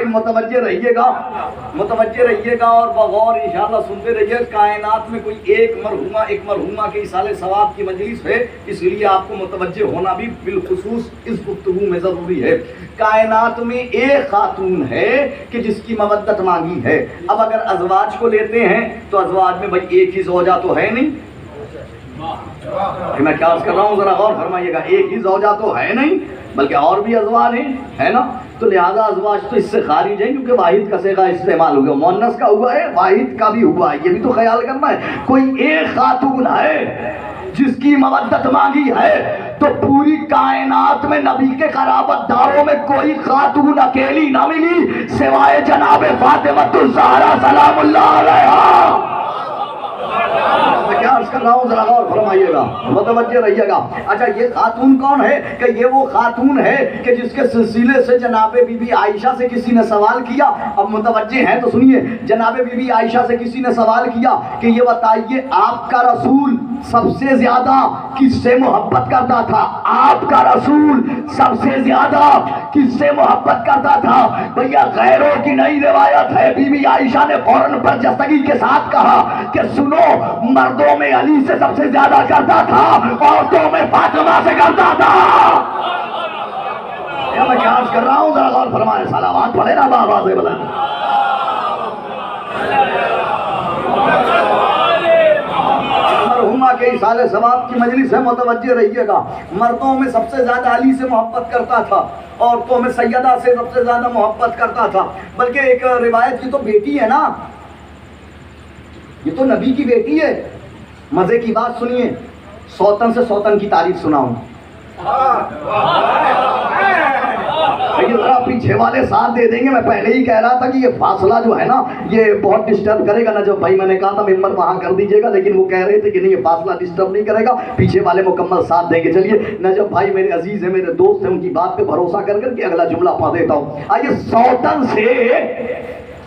لیکن متوجہ رہیے گا اور بغور انشاءاللہ سنتے رہیے. کائنات میں کوئی ایک مرحومہ کے ایصال ثواب کی مجلس ہے, اس لیے آپ کو متوجہ ہونا بھی بالخصوص اس گفتگو میں ضروری ہے. کائنات میں ایک خاتون ہے کہ جس کی مودت مانگی ہے. اب اگر ازواج کو لیتے ہیں تو ازواج میں بھائی ایک ہی زوجہ تو ہے نہیں. میں کیا عرض کر رہا ہوں ذرا غور فرمائیے گا. ایک ہی زوجہ تو ہے نہیں بلکہ اور بھی ازواج ہیں, ہے نا. تو لہذا ازواج تو اس سے خارج ہیں کیونکہ واحد کا صیغہ استعمال ہو گیا. مؤنث کا ہوا ہے, واحد کا بھی ہوا ہے, یہ بھی تو خیال کرنا ہے. کوئی ایک خاتون ہے جس کی مودت مانگی ہے تو پوری کائنات میں نبی کے قرابت داروں میں کوئی خاتون اکیلی نہ ملی سوائے جناب فاطمہ الزہرا سلام اللہ علیہا. میں کیا عرض کر رہا ہوں ذرا غور فرمائیے گا, متوجہ رہیے گا. اچھا یہ خاتون کون ہے؟ کہ یہ وہ خاتون ہے کہ جس کے سلسلے سے جناب بی بی عائشہ سے کسی نے سوال کیا. اب متوجہ ہیں تو سنیے. جناب بی بی عائشہ سے کسی نے سوال کیا کہ یہ بتائیے آپ کا رسول سب سے زیادہ کس سے محبت کرتا تھا؟ آپ کا رسول سب سے زیادہ کس سے محبت کرتا تھا؟ بھیا غیروں کی نئی روایت ہے. بی بی عائشہ نے فوراً برجستگی کے ساتھ کہا کہ سنو, مردوں میں علی سے سب سے زیادہ کرتا تھا, عورتوں میں فاطمہ سے کرتا تھا. میں کیا عرض کر رہا ہوں ذرا غور فرمائے. سلامات پڑھے نا بابا سے بلند. مرحومہ کے ایصال ثواب کی مجلس ہے, متوجہ رہیے گا. مردوں میں سب سے زیادہ علی سے محبت کرتا تھا, عورتوں میں سیدہ سے سب سے زیادہ محبت کرتا تھا. بلکہ ایک روایت کی تو بیٹی ہے نا, یہ تو نبی کی بیٹی ہے. مزے کی بات سنیے, سوتن سے سوتن کی تعریف سناؤں. ذرا پیچھے والے ساتھ دے دیں گے. میں پہلے ہی کہہ رہا تھا کہ یہ فاصلہ جو ہے نا یہ بہت ڈسٹرب کرے گا. نجف بھائی میں نے کہا تھا ممبر وہاں کر دیجیے گا, لیکن وہ کہہ رہے تھے کہ نہیں یہ فاصلہ ڈسٹرب نہیں کرے گا, پیچھے والے مکمل ساتھ دیں گے. چلیے نجف بھائی میرے عزیز ہیں, میرے دوست ہیں, ان کی بات پہ بھروسہ کر کے اگلا جملہ پڑھ دیتا ہوں. آئیے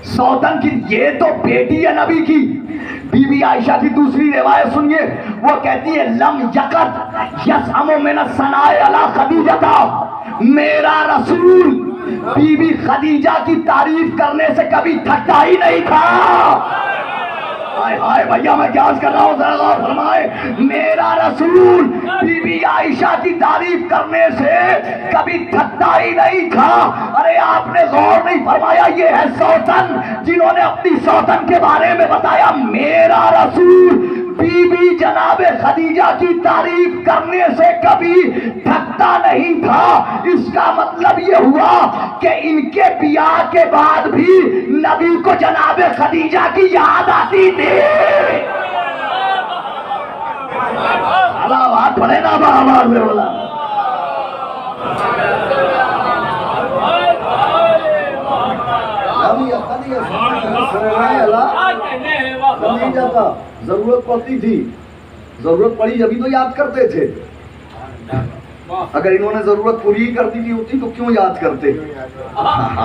سوتن کی, یہ تو بیٹی ہے نبی کی. بی بی عائشہ کی دوسری روایت سنیے, وہ کہتی ہے لم یقت یسعم من الثناء علی خدیجہ, میرا رسول بی بی خدیجہ کی تعریف کرنے سے کبھی تھکتا ہی نہیں تھا. ہائے ہائے بھیا میں کیا عرض کر رہا ہوں ذرا غور فرمائے. میرا رسول بی بی عائشہ کی تعریف کرنے سے کبھی تھکتا ہی نہیں تھا. ارے آپ نے غور نہیں فرمایا, یہ ہے سوتن جنہوں نے اپنی سوتن کے بارے میں بتایا میرا رسول بی بی جناب خدیجہ کی تعریف کرنے سے کبھی تھکتا نہیں تھا. اس کا مطلب یہ ہوا کہ ان کے بیاہ کے بعد بھی نبی کو جناب خدیجہ کی یاد آتی تھی. بات پڑے نا آواز میں بولا. نہیں جاتا, ضرورت پڑتی تھی, ضرورت پڑی جبھی تو یاد کرتے تھے. اگر انہوں نے ضرورت پوری کر دی ہوتی تو کیوں یاد کرتے؟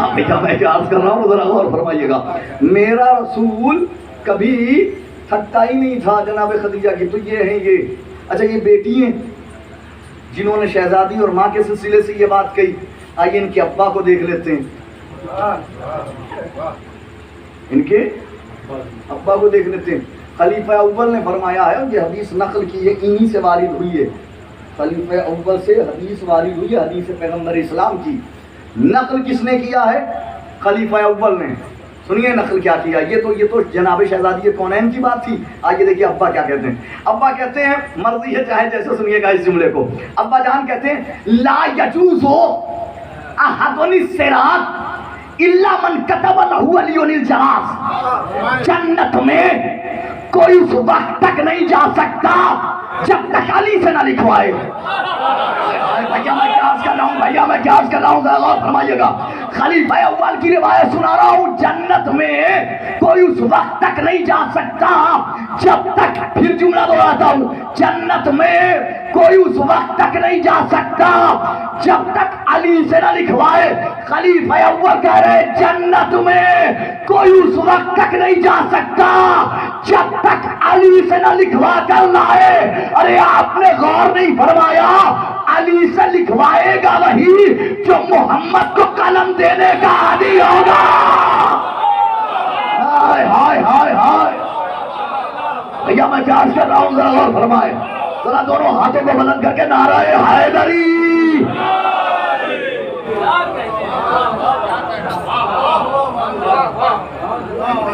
میں یاد کر رہا ہوں ذرا غور فرمائیے گا. میرا رسول کبھی تھکتا ہی نہیں تھا جناب خدیجہ کی. تو یہ ہیں یہ. اچھا یہ بیٹی ہیں جنہوں نے شہزادی اور ماں کے سلسلے سے یہ بات کہی. آئیے ان کے ابا کو دیکھ لیتے ہیں. ان کے ابا کو دیکھ لیتے ہیں. خلیفہ اول نے فرمایا ہے, یہ حدیث نقل کی ہے, انہی سے وارد ہوئی ہے. خلیفہ اول سے حدیث وارد ہوئی ہے, حدیث پیغمبر اسلام کی. نقل کس نے کیا ہے؟ خلیفہ اول نے. سنیے نقل کیا کیا. یہ تو جناب شہزادی کونین کی بات تھی. آئیے دیکھیے ابا کیا کہتے ہیں. ابا کہتے ہیں, مرضی ہے چاہے جیسے سنیے گا اس جملے کو. ابا جان کہتے ہیں لا یجوز احد الصراط الا من کتب له علی الجواز. جنت میں کوئی اس وقت تک نہیں جا سکتا جب تک علی سے نہ لکھوائے. بھیا میں کیا عرض کر رہا ہوں ذرا غور فرمائیے گا. خلیفہ اول کی روایت سنا رہا ہوں. جنت میں کوئی اس وقت تک نہیں جا سکتا جب تک, پھر جملہ دہراتا ہوں, جنت میں کوئی اس وقت تک نہیں جا سکتا جب تک علی سے نہ لکھوائے. خلیفہ اول کہہ رہے جنت میں کوئی اس وقت تک نہیں جا سکتا جب تک علی سے نہ لکھوا کر لائے. ارے آپ نے غور نہیں فرمایا, علی سے لکھوائے گا وہی جو محمد کو قلم دینے کا عادی ہوگا. ہوں ذرا غور فرمائے، ذرا دونوں ہاتھوں کو بلند کر کے نعرہ حیدری،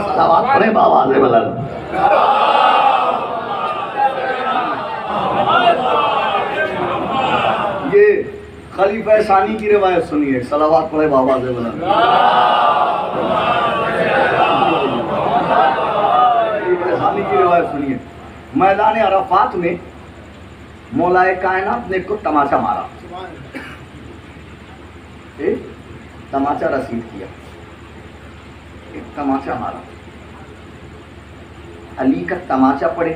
صلوات پڑھیں بآواز بلند۔ یہ خلیفہ ثانی کی روایت سنیے، صلوات پڑھیں بآواز بلند۔ خلیفہ ثانی کی روایت سنیے، میدان عرفات میں مولا کائنات نے کو تماچا مارا، ایک تماچا رسید کیا، ایک تماچا مارا، علی کا تماچا پڑے،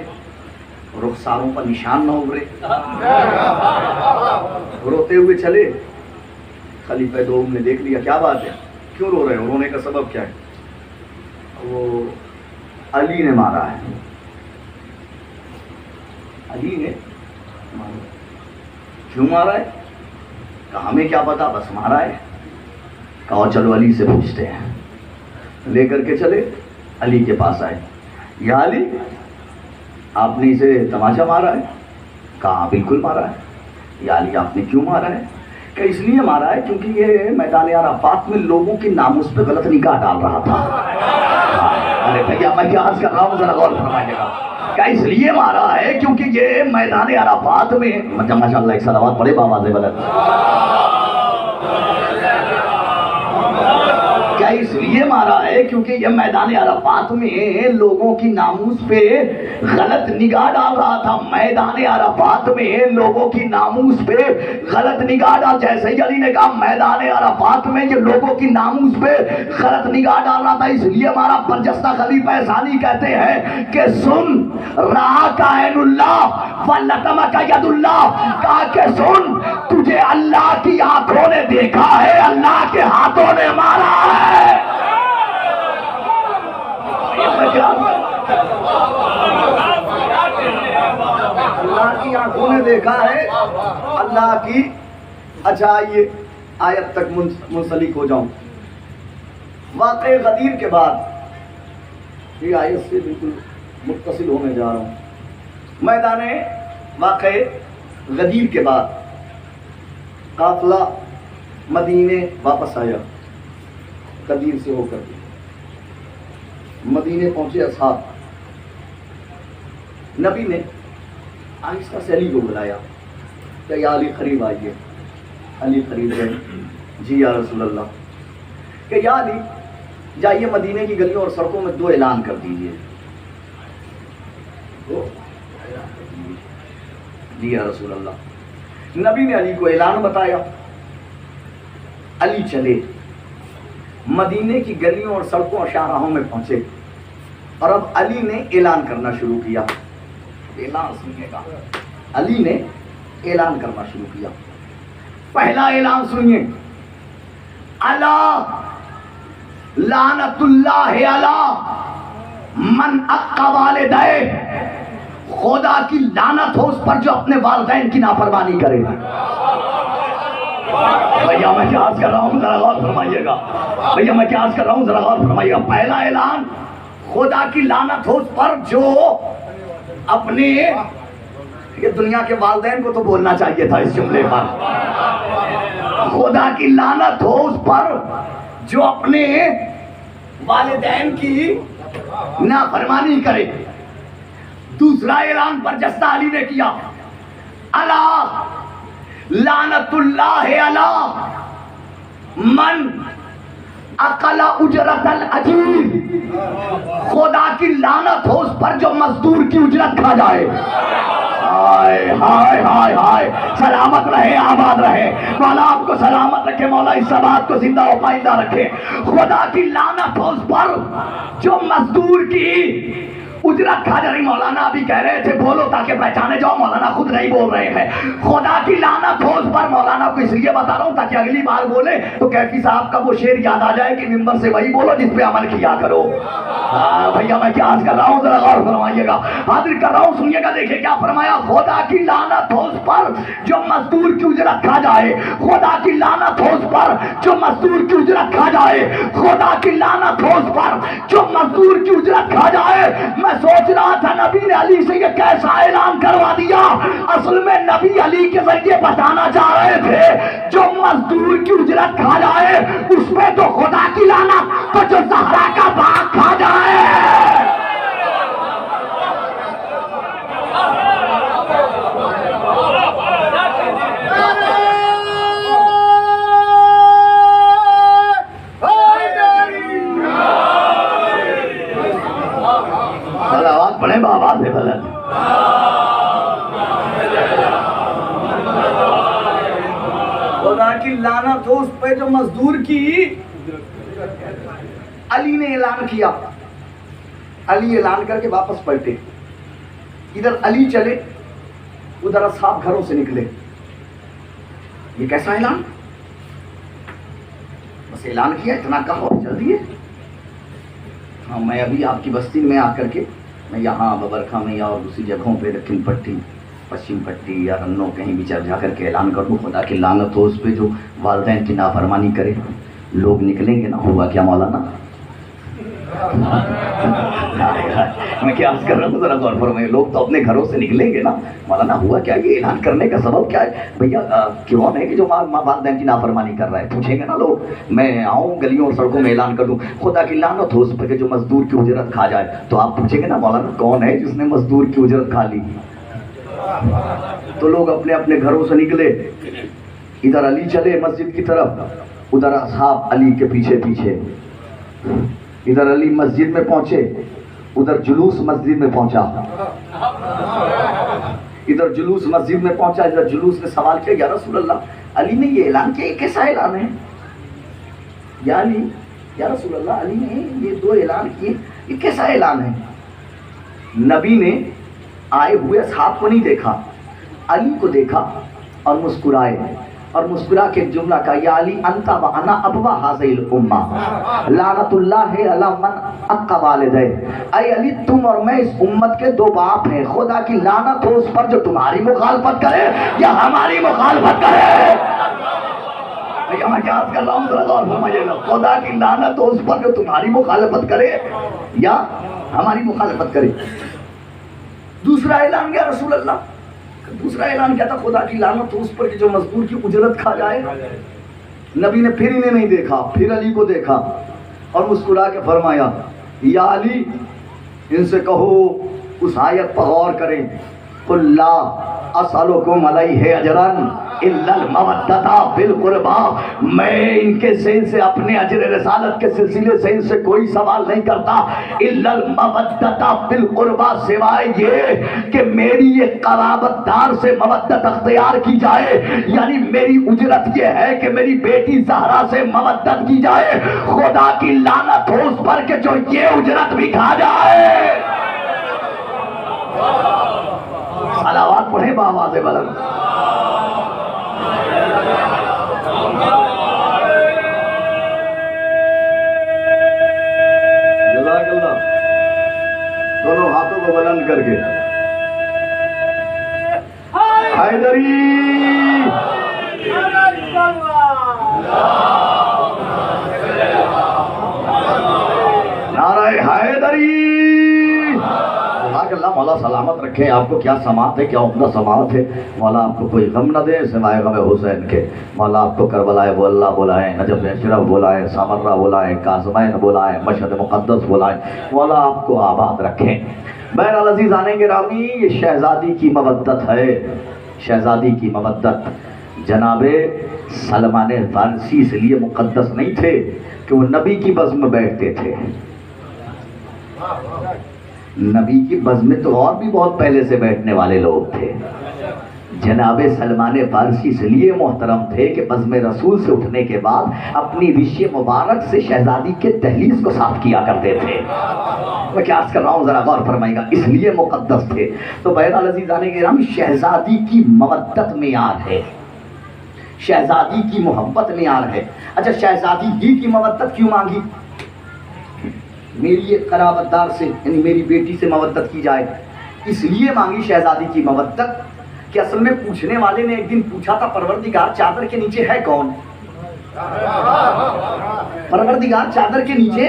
رخساروں پر نشان نہ ابھرے، روتے ہوئے چلے۔ خلیفہ دوم نے دیکھ لیا، کیا بات ہے، کیوں رو رہے ہو، رونے کا سبب کیا ہے؟ وہ علی نے مارا ہے، علی نے مارا، کیوں مارا ہے؟ کہا ہمیں کیا پتا، بس مارا ہے۔ کہا چلو علی سے پوچھتے ہیں، لے کر کے چلے، علی کے پاس آئے، یا علی آپ نے اسے تماچا مارا ہے؟ کہا بالکل مارا ہے۔ یا علی آپ نے کیوں مارا ہے؟ کہ اس لیے مارا ہے کیونکہ یہ میدان عرفات میں لوگوں کی ناموس پہ غلط نگاہ ڈال رہا تھا۔ ارے بھیا میں کیا عرض کر رہا ہوں، ذرا غور فرمائیے گا، کہ اس لیے مارا ہے کیونکہ یہ میدان عرفات میں، ماشاء اللہ ایک صلوات پڑھے بآواز بلند، کیا اس لیے مارا ہے کیونکہ یہ میدان عرفات میں لوگوں کی ناموس پہ غلط نگاہ ڈال رہا تھا۔ میدان عرفات میں لوگوں کی ناموس پہ غلط نگاہ ڈال، جیسے ہی علی نے کہا میدان عرفات میں یہ لوگوں کی ناموس پہ غلط نگاہ ڈال رہا تھا، اس لیے ہمارا برجستہ خلیفہ ثانی کہتے ہیں کہ سن رہا کا عین اللہ ولطمہ کا ید اللہ، کہا کہ سن تجھے اللہ کی آنکھوں نے دیکھا ہے، اللہ کے ہاتھوں نے مارا ہے۔ اللہ کی آنکھوں نے دیکھا ہے، اللہ کی۔ اچھا آئیے آیت تک منسلک ہو جاؤں۔ واقع غدیر کے بعد، یہ آیت سے بالکل متصل ہونے جا رہا ہوں، میدان واقع غدیر کے بعد قافلہ مدینے واپس آیا، غدیر سے ہو کر مدینے پہنچے اصحاب، نبی نے آہستہ سے علی کو بلایا کہ یا علی قریب آئیے۔ علی قریب گئے، جی یا رسول اللہ، کہ یا علی جائیے مدینے کی گلیوں اور سڑکوں میں 2 اعلان کر دیجئے۔ جی یا رسول اللہ، نبی نے علی کو اعلان بتایا، علی چلے، مدینے کی گلیوں اور سڑکوں اور شاہراہوں میں پہنچے، اور اب علی نے اعلان کرنا شروع کیا۔ اعلان سنیے گا، علی نے اعلان کرنا شروع کیا۔ پہلا اعلان سنیے، الا لعنت اللہ علی من اق والدہ، خدا کی لعنت ہو اس پر جو اپنے والدین کی نافرمانی کرے۔ بھیا میں کیا عرض کر رہا ہوں، ذرا غور فرمائیے گا، بھیا میں کیا عرض کر رہا ہوں، ذرا غور فرمائیے گا۔ پہلا اعلان، خدا کی لعنت ہو اس پر جو اپنے، یہ دنیا کے والدین کو تو بولنا چاہیے تھا اس جملے پر، خدا کی لعنت ہو اس پر جو اپنے والدین کی نافرمانی کرے۔ دوسرا اعلان برجستہ علی نے کیا، الا لعنت اللہ علی من اقل اجرت الاجیر، خدا کی لعنت ہو اس پر جو مزدور کی اجرت کھا جائے۔ ہائے ہائے ہائے ہائے، سلامت رہے، آباد رہے، مولا آپ کو سلامت رکھے، مولا اس بات کو زندہ و پائندہ رکھے۔ خدا کی لعنت ہو اس پر جو مزدور کی اجرت کھا جا رہی۔ مولانا ابھی کہہ رہے تھے بولو تاکہ پہچانے جاؤ، مولانا خود نہیں بول رہے ہیں۔ خدا کی لعنت ہو اس پر، مولانا کو اس لیے بتا رہا ہوں تاکہ اگلی بار بولے تو کیفی صاحب کا وہ شعر یاد آ جائے کہ ممبر سے وہی بولو جس پہ عمل کیا کرو۔ بھیا میں کیا عرض کر رہا ہوں، ذرا غور فرمائیے گا، حاضر کر رہا ہوں، سنیے گا، دیکھیں کیا فرمایا، خدا کی لعنت ہو اس پر جو مزدور کی اجرت کھا جائے، خدا کی لعنت ہو اس پر جو مزدور کی اجرت کھا جائے، خدا کی لعنت ہو اس پر جو مزدور کی اجرت کھا جائے۔ میں سوچ رہا تھا نبی نے علی سے یہ کیسا اعلان کروا دیا. اصل میں نبی علی کے ذریعے بتانا چاہ رہے تھے جو مزدور کی اجرت کھا جائے اس پہ تو خدا کی لعنت، تو جو زہرا کا باغ کھا جائے. بڑے بابا سے بلند خدا کی لعنت ہو اس پہ جو مزدور کی. علی نے اعلان کیا. علی اعلان کر کے واپس پلٹے. ادھر علی چلے ادھر اصحاب گھروں سے نکلے. یہ کیسا اعلان؟ بس اعلان کیا اتنا کہا اور چل دیے. ہاں میں ابھی آپ کی بستی میں آ کر کے میں یہاں ببرکھا میں یا اور دوسری جگہوں پہ دکن پٹی پشچم پٹی یا رنو کہیں بھی جا کر کے اعلان کر دوں خدا کی لعنت ہو اس پہ جو والدین کی نافرمانی کرے. لوگ نکلیں گے نا. ہوا کیا مولانا؟ میں کیا عرض کر رہا ہوں ذرا غور فرمائیں. لوگ تو اپنے گھروں سے نکلیں گے نا. مولانا ہوا کیا؟ یہ اعلان کرنے کا سبب کیا ہے بھیا؟ کیوں ہے کہ جو ماں والدین کی نافرمانی کر رہا ہے؟ پوچھیں گے نا لوگ. میں آؤں گلیوں اور سڑکوں میں اعلان کر دوں خدا کی لعنت ہو اس پہ جو مزدور کی اجرت کھا جائے, تو آپ پوچھیں گے نا مولانا کون ہے جس نے مزدور کی اجرت کھا لی؟ تو لوگ اپنے اپنے گھروں سے نکلے. ادھر علی چلے مسجد کی طرف, ادھر اصحاب علی کے پیچھے پیچھے. ادھر علی مسجد میں پہنچے, ادھر جلوس مسجد میں پہنچا. ادھر جلوس مسجد میں پہنچا, ادھر جلوس نے سوال کیا یا رسول اللہ علی نے یہ اعلان کیا, یہ کیسا اعلان ہے یا علی یا رسول اللہ؟ علی نے یہ دو اعلان کیے, یہ کیسا اعلان ہے؟ نبی نے آئے ہوئے اصحاب کو نہیں دیکھا, علی کو دیکھا اور مسکرائے, اور مسکرا کے جملہ کا یا علی انت و انا ابوا هذه الامه لعنت اللہ علی من اق والدے. اے علی تم اور میں اس امت کے دو باپ ہیں, خدا کی لعنت ہو اس پر جو تمہاری مخالفت کرے یا ہماری مخالفت کرے. میں کیا عرض کر رہا ہوں ذرا غور فرمائیے گا. خدا کی لعنت ہو اس پر جو تمہاری مخالفت کرے یا ہماری مخالفت کرے. دوسرا اعلان کیا رسول اللہ؟ دوسرا اعلان کیا تھا؟ خدا کی لعنت ہو اس پر کہ جو مزدور کی اجرت کھا جائے. نبی نے پھر انہیں نہیں دیکھا, پھر علی کو دیکھا اور مسکرا کے فرمایا یا علی ان سے کہو اس آیت پر غور کریں, قل لا اسألکم علیہ اجرا الا المودۃ فی القربی. میں ان کے سے اپنے اجر رسالت کے سلسلے سے ان سے کوئی سوال نہیں کرتا, الا المودۃ فی القربی, سوائے یہ کہ میری ایک قرابت دار سے مودت اختیار کی جائے. یعنی میری اجرت یہ ہے کہ میری بیٹی زہرا سے مودت کی جائے. خدا کی لعنت ہو اس پر کہ جو یہ اجرت بھی کھا جائے. صلوات پڑھیں بآواز بلند. جزاک اللہ. دونوں ہاتھوں کو بلند کر کے حیدری نعرہ حیدری. اللہ مولا سلامت رکھیں. آپ کو کیا سماعت ہے, کیا عمدہ سماعت ہے. مولا آپ کو کوئی غم نہ دے سوائے غم حسین کے. مولا آپ کو کربلائے وہ اللہ بلائیں, نجف اشرف بلائیں, سامرہ بلائیں, کاظمین بلائیں, مشہد مقدس بلائیں. مولا آپ کو آباد رکھیں. بہرحال عزیزان گرامی, یہ شہزادی کی مودت ہے, شہزادی کی مودت. جناب سلمان فارسی اس لیے مقدس نہیں تھے کہ وہ نبی کی بزم میں بیٹھتے تھے. نبی کی بزم میں تو اور بھی بہت پہلے سے بیٹھنے والے لوگ تھے. جناب سلمان فارسی اس لیے محترم تھے کہ بزم رسول سے اٹھنے کے بعد اپنی ریش مبارک سے شہزادی کے دہلیز کو صاف کیا کرتے تھے. میں کیا عرض کر رہا ہوں ذرا غور فرمائے گا, اس لیے مقدس تھے. تو بہرحال عزیزان کرام, شہزادی کی مودت معیار ہے, شہزادی کی محبت معیار ہے. اچھا شہزادی ہی کی مودت کیوں مانگی؟ میری ایک قرابت دار سے یعنی میری بیٹی سے مودت کی جائے, اس لیے مانگی شہزادی کی مودت کہ اصل میں پوچھنے والے نے ایک دن پوچھا تھا پروردگار چادر کے نیچے ہے کون؟ پروردگار چادر کے نیچے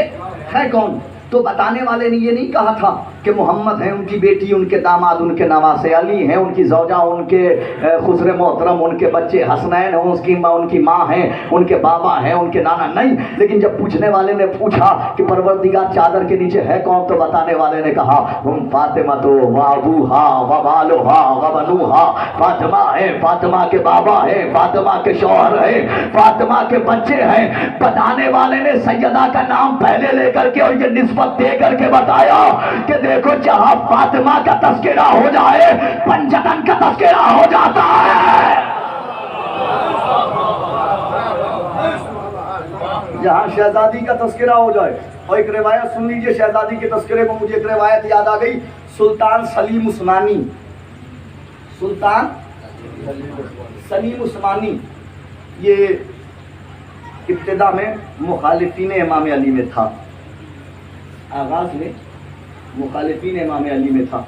ہے کون؟ تو بتانے والے نے یہ نہیں کہا تھا کہ محمد ہیں ان کی بیٹی، ان کے داماد، ان کے نواسے، علی ہیں ان کی زوجہ، ان کے خسر محترم، ان کے بچے حسنین ہیں، ان کی ماں ہیں، ان کے بابا ہیں، ان کے نانا نہیں. لیکن جب پوچھنے والے نے پوچھا کہ پروردگار چادر کے نیچے ہے کون، تو بتانے والے نے کہا ہم فاطمہ تو وابوہا وبالوہا وبنوہا، فاطمہ ہے، فاطمہ کے بابا ہے، فاطمہ کے شوہر ہے، فاطمہ کے بچے ہیں. بتانے والے نے سیدہ کا نام پہلے لے کر کے اور یہ نسبت دے کر کے بتایا کہ دیکھو جہاں فاطمہ کا تذکرہ ہو جائے پنجتن کا تذکرہ ہو جاتا ہے. جہاں شہزادی کا تذکرہ ہو جائے. اور ایک روایت سن لیجئے شہزادی کے تذکرے کو، مجھے ایک روایت یاد آ گئی. سلطان سلیم عثمانی، سلطان سلیم عثمانی یہ ابتدا میں مخالفین امام علی میں تھا، آغاز میں مخالفین امام علی میں تھا.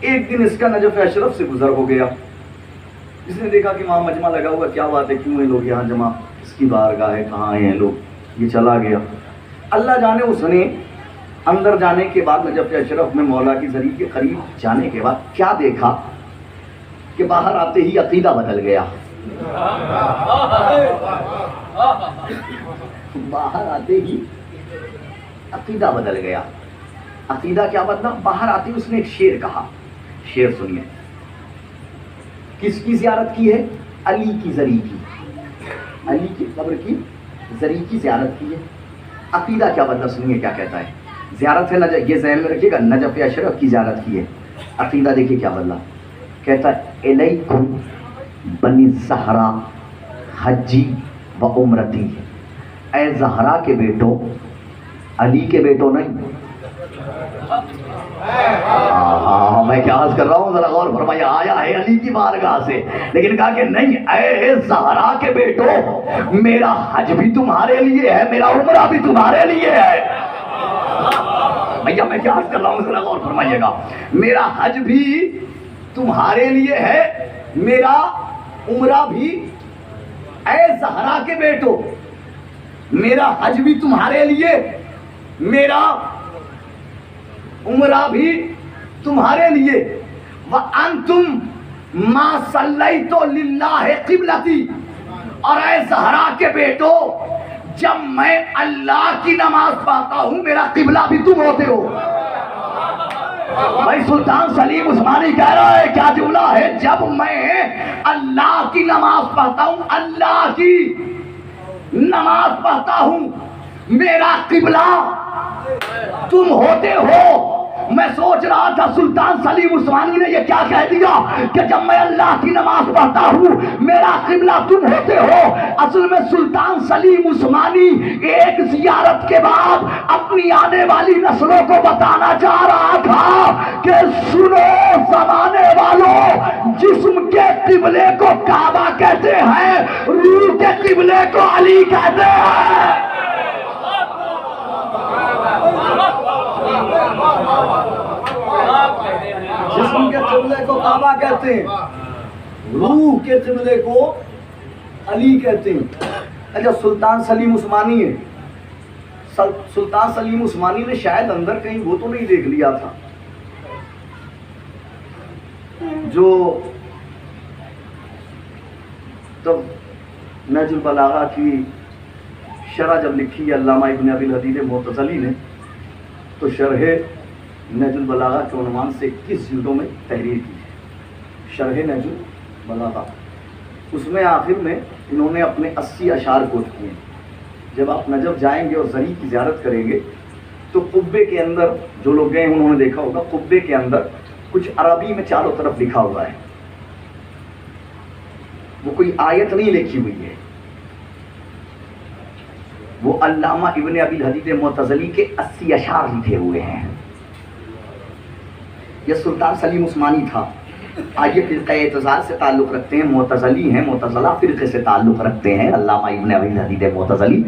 ایک دن اس کا نجف اشرف سے گزر ہو گیا. اس نے دیکھا کہ وہاں مجمع لگا ہوا، کیا بات ہے، کیوں ہیں لوگ یہاں جمع، اس کی بارگاہ ہے، کہاں ہیں لوگ. یہ چلا گیا. اللہ جانے اس نے اندر جانے کے بعد نجف اشرف میں مولا کی ذریعے کے قریب جانے کے بعد کیا دیکھا کہ باہر آتے ہی عقیدہ بدل گیا. باہر آتے ہی عقیدہ بدل گیا. عقیدہ کیا بدلا؟ باہر آتے ہی اس نے ایک شعر کہا. شعر سنیے. کس کی زیارت کی ہے؟ علی کی زری کی، علی کی قبر کی زری کی زیارت کی ہے. عقیدہ کیا بدلا؟ سنیے کیا کہتا ہے. زیارت ہے نجف، یہ ذہن میں رکھیے گا، نجف اشرف کی زیارت کی ہے. عقیدہ دیکھیے کیا بدلا. کہتا ہے الیکم بنی زہرا حجی و عمرتی، اے زہرا کے بیٹو، علی کے بیٹو نہیں. میں کیا عرض کر رہا ہوں، ذرا غور فرمائیے. آیا ہے علی کی بارگاہ سے، لیکن کہا کہ نہیں، اے زہرا کے بیٹو، میرا حج بھی تمہارے لیے ہے، میرا عمرہ بھی تمہارے لیے ہے. بھیا میں کیا عرض کر رہا ہوں، ذرا غور فرمائیے گا. میرا حج بھی تمہارے لیے ہے، میرا عمرہ بھی. اے زہرا کے بیٹو، میرا حج بھی تمہارے لیے، میرا عمرہ بھی تمہارے لیے. وَأَنْتُمْ مَا صَلَّيْتُ لِلَّهِ قِبْلَتِي، اور اے زہرا کے بیٹو، جب میں اللہ کی نماز پڑھتا ہوں میرا قبلہ بھی تم ہوتے ہو. بھائی سلطان سلیم عثمانی کہہ رہا ہے، کیا جملہ ہے، جب میں اللہ کی نماز پڑھتا ہوں، اللہ کی نماز پڑھتا ہوں، میرا قبلہ تم ہوتے ہو. میں سوچ رہا تھا سلطان سلیم عثمانی نے یہ کیا کہہ دیا کہ جب میں اللہ کی نماز پڑھتا ہوں میرا قبلہ تم ہوتے ہو. اصل میں سلطان سلیم عثمانی ایک زیارت کے بعد اپنی آنے والی نسلوں کو بتانا چاہ رہا تھا کہ سنو زمانے والوں، جسم کے قبلے کو کعبہ کہتے ہیں، روح کے قبلے کو علی کہتے ہیں. جسم کے قبلے کو کعبہ کہتے ہیں، روح کے قبلے کو علی کہتے ہیں. اچھا سلطان سلیم عثمانی ہے، سلطان سلیم عثمانی نے شاید اندر کہیں وہ تو نہیں دیکھ لیا تھا جو تب نہج البلاغہ کی شرح جب لکھی ہے علامہ ابن ابی الحدید معتزلی نے، تو شرح نہج البلاغہ کے عنوان سے 21 جلدوں میں تحریر کی ہے. شرح نہج البلاغہ، اس میں آخر میں انہوں نے اپنے 80 اشعار کوٹ کیے ہیں. جب آپ نجف جائیں گے اور زری کی زیارت کریں گے تو قبے کے اندر، جو لوگ گئے انہوں نے دیکھا ہوگا، قبے کے اندر کچھ عربی میں چاروں طرف لکھا ہوا ہے. وہ کوئی آیت نہیں لکھی ہوئی ہے، وہ علامہ ابن ابی الحدید معتزلی کے 80 اشعار لکھے ہوئے ہیں. یہ سلطان سلیم عثمانی تھا. آئیے فرقہ اعتزال سے تعلق رکھتے ہیں، معتزلی ہیں، معتزلہ فرقے سے تعلق رکھتے ہیں علامہ ابن ابی الحدید معتزلی.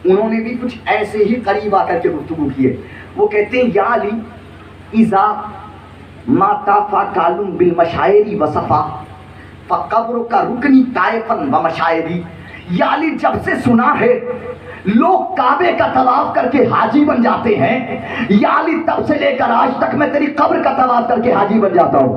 انہوں نے بھی کچھ ایسے ہی قریب آ کر کے گفتگو کیے. وہ کہتے ہیں یا علی اذا ما طافا کالم بالمشاعری وصفا فقبر کا رکنی طائفا و مشاعری. یا علی جب سے سنا ہے لوگ کعبے کا طواف کر کے حاجی بن جاتے ہیں، یا علی تب سے لے کر آج تک میں تیری قبر کا طواف کر کے حاجی بن جاتا ہوں۔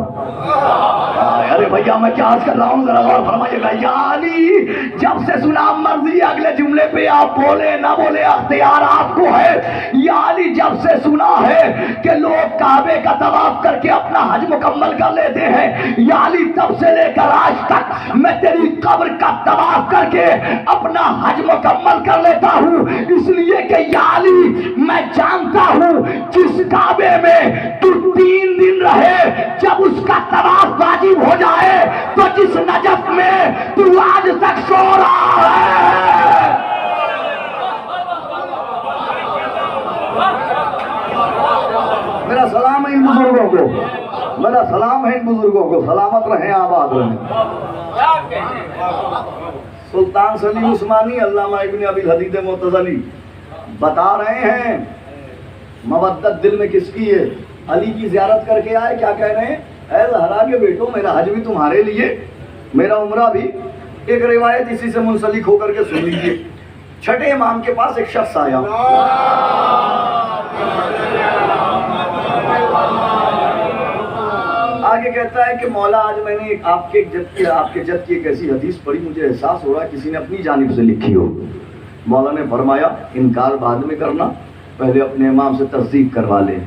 ارے بھیا میں کیا عرض کر رہا ہوں، ذرا غور فرمائیے گا۔ یا علی جب سے سنا، مرضی اگلے جملے پہ آپ بولے نہ بولے اختیار آپ کو ہے، یا علی جب سے سنا ہے کہ لوگ کعبے کا طواف کر کے اپنا حج مکمل کر لیتے ہیں، یا علی تب سے لے کر آج تک میں تیری قبر کا طواف کر کے اپنا حج مکمل کر لیتا ہوں، اس لیے کہ یا علی میں جانتا ہوں جس کعبے میں تو 3 دن رہے، جب اس کا طواف واجب ہو جائے تو جس نجف میں تو آج تک سو رہا ہے۔ میرا سلام ہے ان بزرگوں کو، میرا سلام ہے ان بزرگوں کو، سلامت رہیں، آباد رہیں۔ سلطان سلیم عثمانی علامہ ابن ابی الحدید معتزلی بتا رہے ہیں مودت دل میں کس کی ہے؟ علی کی زیارت کر کے آئے، کیا کہہ رہے ہیں؟ اے زہرا کے بیٹو، میرا حج بھی تمہارے لیے، میرا عمرہ بھی۔ ایک روایت اسی سے منسلک ہو کر کے سن لیجیے۔ چھٹے امام کے پاس ایک شخص آیا، آگے کہتا ہے کہ مولا آج میں نے آپ کے جد کی ایک ایسی حدیث پڑھی، مجھے احساس ہو رہا ہے کسی نے اپنی جانب سے لکھی ہو۔ مولا نے فرمایا انکار بعد میں کرنا، پہلے اپنے امام سے تصدیق کروا لے۔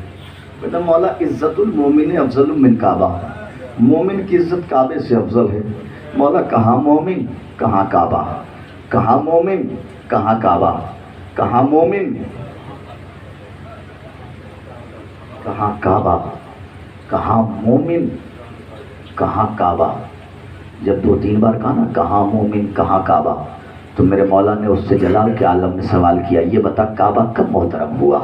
کہتا مولا عزت المومن افضل من کعبہ، مومن کی عزت کعبے سے افضل ہے۔ مولا کہاں مومن کہاں کعبہ، کہاں مومن کہاں کعبہ، کہاں مومن کہاں کعبہ، کہاں مومن کہاں کعبہ۔ جب 2-3 بار کہا نا کہاں مومن کہاں کعبہ، تو میرے مولا نے اس سے جلال کے عالم نے سوال کیا، یہ بتا کعبہ کب محترم ہوا؟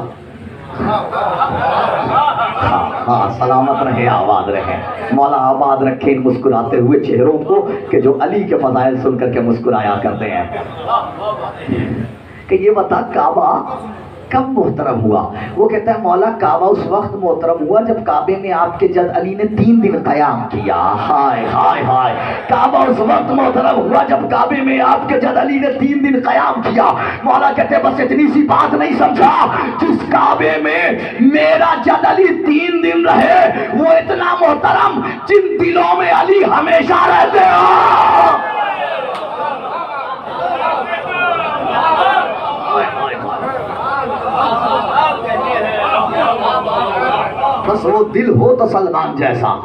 ہاں سلامت رہے، آباد رہے۔ مولا آباد رکھے ان مسکراتے ہوئے چہروں کو کہ جو علی کے فضائل سن کر کے مسکرایا کرتے ہیں، کہ یہ بتا کعبہ کب محترم ہوا؟ وہ کہتا ہے مولا کعبہ اس وقت محترم ہوا جب کعبے میں آپ کے جد علی نے 3 دن قیام کیا۔ ہائے ہائے ہائے، کعبہ اس وقت محترم ہوا جب کعبے میں آپ کے جد علی نے 3 دن قیام کیا۔ مولا کہتے بس اتنی سی بات نہیں سمجھا، جس کعبے میں میرا جد علی 3 دن رہے وہ اتنا محترم جن دلوں میں علی ہمیشہ رہتے ہیں۔ بس وہ دل ہو تو سلمان جیسا۔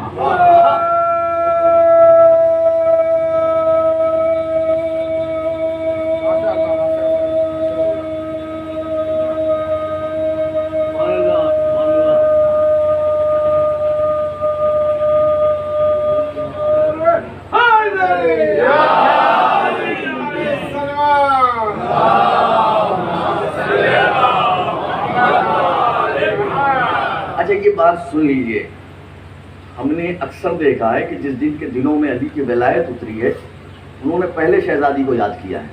یہ بات سن لیجئے، ہم نے اکثر دیکھا ہے کہ جس دن کے دلوں میں علی کی ولایت اتری ہے انہوں نے پہلے شہزادی کو یاد کیا ہے۔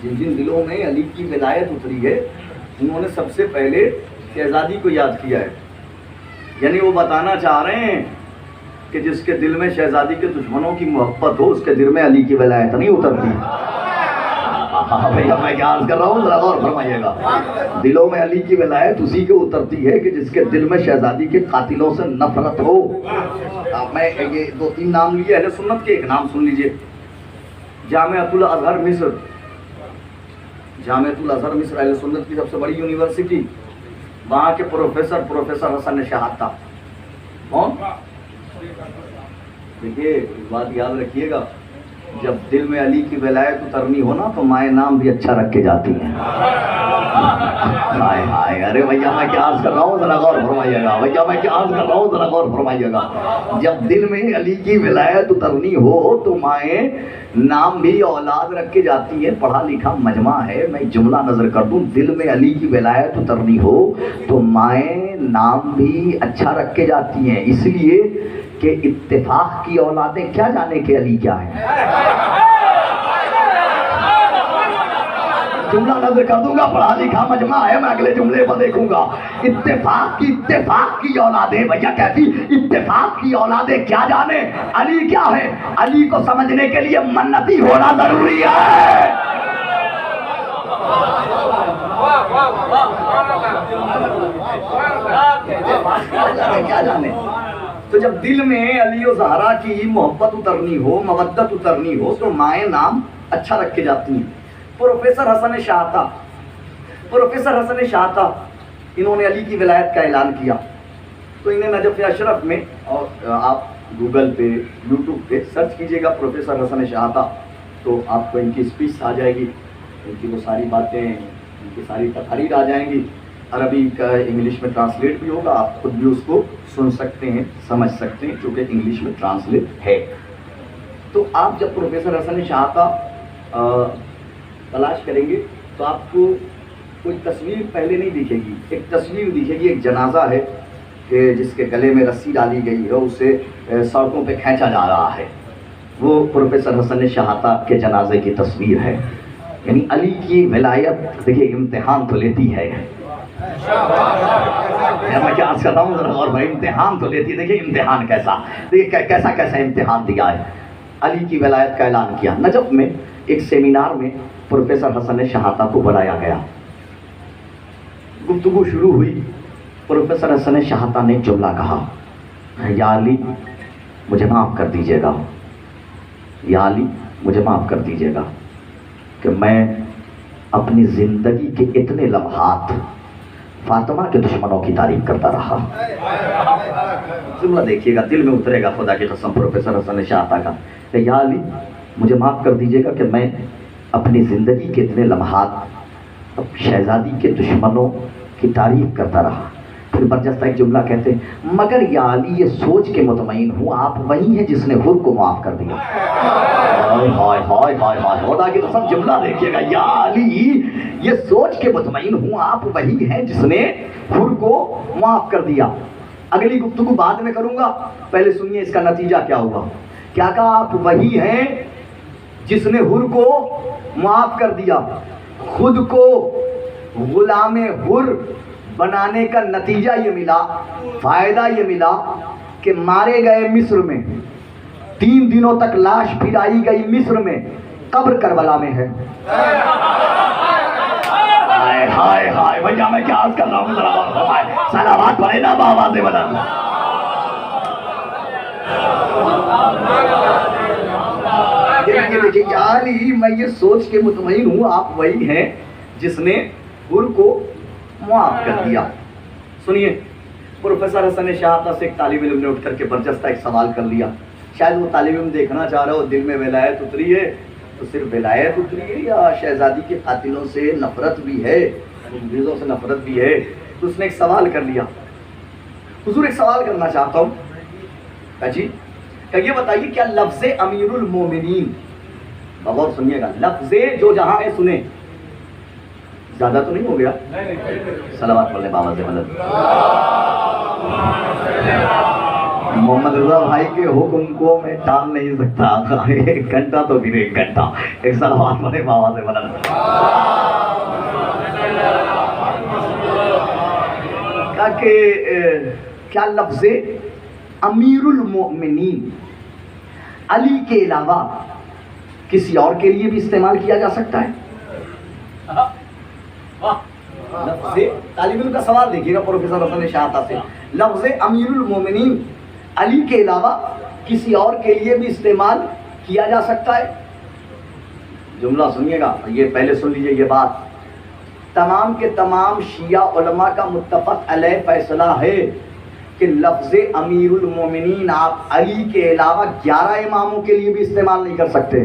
جن جن دلوں میں علی کی ولایت اتری ہے انہوں نے سب سے پہلے شہزادی کو یاد کیا ہے۔ یعنی وہ بتانا چاہ رہے ہیں کہ جس کے دل میں شہزادی کے دشمنوں کی محبت ہو اس کے دل میں علی کی ولایت نہیں اترتی۔ بھیا میں کیا عرض کر رہا ہوں، ذرا غور فرمائیے گا۔ دلوں میں علی کی ولایت اسی کے اترتی ہے کہ جس کے دل میں شہزادی کے قاتلوں سے نفرت ہو۔ میں یہ 2-3 نام لیے اہل سنت کے، ایک نام سن لیجئے۔ جامعۃ الازہر مصر، جامعۃ الازہر مصر اہل سنت کی سب سے بڑی یونیورسٹی، وہاں کے پروفیسر حسن شہادتہ کون؟ دیکھیے بات یاد رکھیے گا، جب دل میں علی کی ولایت اترنی ہو نا تو مائیں نام بھی اچھا رکھ کے جاتی ہیں۔ ہائے ہائے، ارے بھیا میں کیا عرض کر رہا ہوں، ذرا غور فرمائیے گا۔ بھیا میں کیا عرض کر رہا ہوں، ذرا غور فرمائیے گا۔ جب دل میں علی کی ولایت اترنی ہو تو مائیں نام بھی اولاد رکھ کے جاتی ہیں۔ پڑھا لکھا مجمع ہے، میں جملہ نظر کر دوں، دل میں علی کی ولایت اترنی ہو تو مائیں نام بھی اچھا رکھ کے جاتی ہیں، اس لیے کہ اتفاق کی اولادیں کیا جانے کہ علی کیا ہے۔ جملہ نظر کر دوں گا، پڑھا لکھا مجمع ہے، میں اگلے جملے پر دیکھوں گا. اتفاق کی اولادیں، بھیا کہتی اتفاق کی اولادیں کیا جانے علی کیا ہے. علی کو سمجھنے کے لیے منتی ہونا ضروری ہے. کیا جانے. تو جب دل میں علی و زہرا کی محبت اترنی ہو، مودت اترنی ہو، تو مائیں نام اچھا رکھے جاتی ہیں. پروفیسر حسن شاہتا انہوں نے علی کی ولایت کا اعلان کیا. تو انہیں نجف اشرف میں، اور آپ گوگل پہ یوٹیوب پہ سرچ کیجئے گا پروفیسر حسن شاہتا، تو آپ کو ان کی اسپیچ آ جائے گی، ان کی وہ ساری باتیں، ان کی ساری تقاریر آ جائیں گی. عربی کا انگلش میں ٹرانسلیٹ بھی ہوگا، آپ خود بھی اس کو سن سکتے ہیں، سمجھ سکتے ہیں، کیونکہ انگلش میں ٹرانسلیٹ ہے. تو آپ جب پروفیسر حسن شاہتا تلاش کریں گے تو آپ کو کوئی تصویر پہلے نہیں دکھے گی. ایک تصویر دکھے گی، ایک جنازہ ہے کہ جس کے گلے میں رسی ڈالی گئی ہے، اسے سڑکوں پہ کھینچا جا رہا ہے. وہ پروفیسر حسن شاہتا کے جنازے کی تصویر ہے. یعنی علی کی ولایت دیکھیے امتحان تو لیتی ہے. میں کیا عرض کرتا ہوں ذرا غور بھائی، امتحان تو لیتی ہے. دیکھیے امتحان کیسا، دیکھیے کیسا امتحان دیا ہے. علی کی ولایت کا اعلان کیا. نجف میں ایک سیمینار میں پروفیسر حسن شاہتا کو بلایا گیا. گفتگو شروع ہوئی. پروفیسر حسن شاہتا نے ایک جملہ کہا، یا علی مجھے معاف کر دیجیے گا، یا علی مجھے معاف کر دیجیے گا کہ میں اپنی زندگی کے اتنے لمحات فاطمہ کے دشمنوں کی تعریف کرتا رہا. جملہ دیکھیے گا، دل میں اترے گا خدا کی قسم پروفیسر حسن شاہتا کا. کہ یا علی مجھے معاف کر دیجیے گا کہ میں اپنی زندگی کے اتنے لمحات شہزادی کے دشمنوں کی تعریف کرتا رہا. پھر برجستہ ایک جملہ کہتے ہیں، مگر یا علی یہ سوچ کے مطمئن ہوں آپ وہی ہیں جس نے حر کو معاف کر دیا. ہائے ہائے ہائے ہائے ہائے، خدا کی قسم جملہ دیکھیے گا، یا علی یہ سوچ کے مطمئن ہوں آپ وہی ہیں جس نے حر کو معاف کر دیا. اگلی گفتگو بعد میں کروں گا، پہلے سنیے اس کا نتیجہ کیا ہوا. کیا کہا؟ آپ وہی ہیں جس نے حر کو معاف کر دیا. خود کو غلام حر بنانے کا نتیجہ یہ ملا، فائدہ یہ ملا کہ مارے گئے مصر میں، 3 دنوں تک لاش پھرائی گئی مصر میں، قبر کربلا میں ہے. ہائے ہائے ہائے بھیا، میں کیا عرض کر رہا ہوں، سلامات پڑھے نا بآواز بلند. دیکھیے یا علی میں یہ سوچ کے مطمئن ہوں آپ وہی ہیں جس نے حر کو معاف کر دیا. سنیے، پروفیسر حسن شاہتا سے ایک طالب علم نے اٹھ کر کے برجستہ ایک سوال کر لیا. شاید وہ طالب علم دیکھنا چاہ رہا ہو دل میں ولایت اتری ہے تو صرف ولایت اتری ہے یا شہزادی کے قاتلوں سے نفرت بھی ہے، انگریزوں سے نفرت بھی ہے. تو اس نے ایک سوال کر لیا، حضور ایک سوال کرنا چاہتا ہوں. جی کہ یہ بتائیے کیا لفظ امیر المومنین، بغور سنیے گا، لفظ جو جہاں ہے سنیں، زیادہ تو نہیں ہو گیا؟ صلوات پڑھ لیں بابا سے مدد. محمد رضا بھائی کے حکم کو میں ٹال نہیں سکتا، 1 گھنٹہ تو پھر 1 گھنٹہ. ایک صلوات پڑھ لیں بابا سے مدد. کہ کیا لفظ امیر المؤمنین علی کے علاوہ کسی اور کے لیے بھی استعمال کیا جا سکتا ہے؟ لفظ طالب علم کا سوال دیکھیے گا پروفیسر حسن شاہتا سے، لفظ امیر المومنین علی کے علاوہ کسی اور کے لیے بھی استعمال کیا جا سکتا ہے؟ جملہ سنیے گا، یہ پہلے سن لیجئے یہ بات. تمام کے تمام شیعہ علماء کا متفق علیہ فیصلہ ہے کہ لفظ امیر المومنین آپ علی کے علاوہ 11 اماموں کے لیے بھی استعمال نہیں کر سکتے.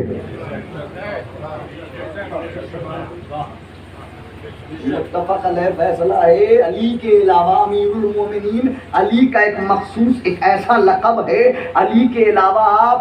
متفق علیہ فیصلہ ہے، علی کے علاوہ امیر المومنین، علی کا ایک مخصوص ایک ایسا لقب ہے، علی کے علاوہ آپ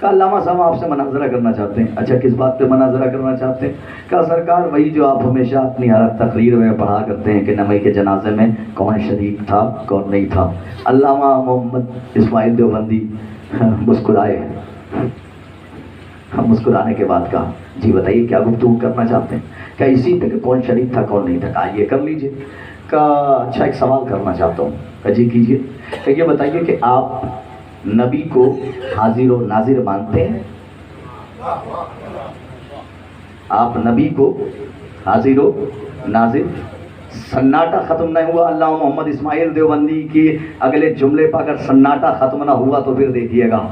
کہا علامہ صاحب آپ سے مناظرہ کرنا چاہتے ہیں. اچھا کس بات پہ مناظرہ کرنا چاہتے ہیں؟ کہا سرکار وہی جو آپ ہمیشہ اپنی تقریر میں پڑھا کرتے ہیں کہ نبی کے جنازے میں کون شریک تھا کون نہیں تھا. علامہ محمد اسماعیل دیوبندی مسکرائے. ہم مسکرانے کے بعد کہا جی بتائیے کیا گفتگو کرنا چاہتے ہیں؟ کہا اسی پہ کہ کون شریک تھا کون نہیں تھا. کہا یہ کر لیجیے. کہا اچھا ایک سوال کرنا چاہتا ہوں. کہا جی کیجیے. کہ یہ بتائیے کہ آپ نبی کو حاضر و ناظر مانتے ہیں؟ آپ نبی کو حاضر و ناظر. سناٹا ختم نہیں ہوا. علامہ محمد اسماعیل دیوبندی کی اگلے جملے پر اگر سناٹا ختم نہ ہوا تو پھر دیکھیے گا.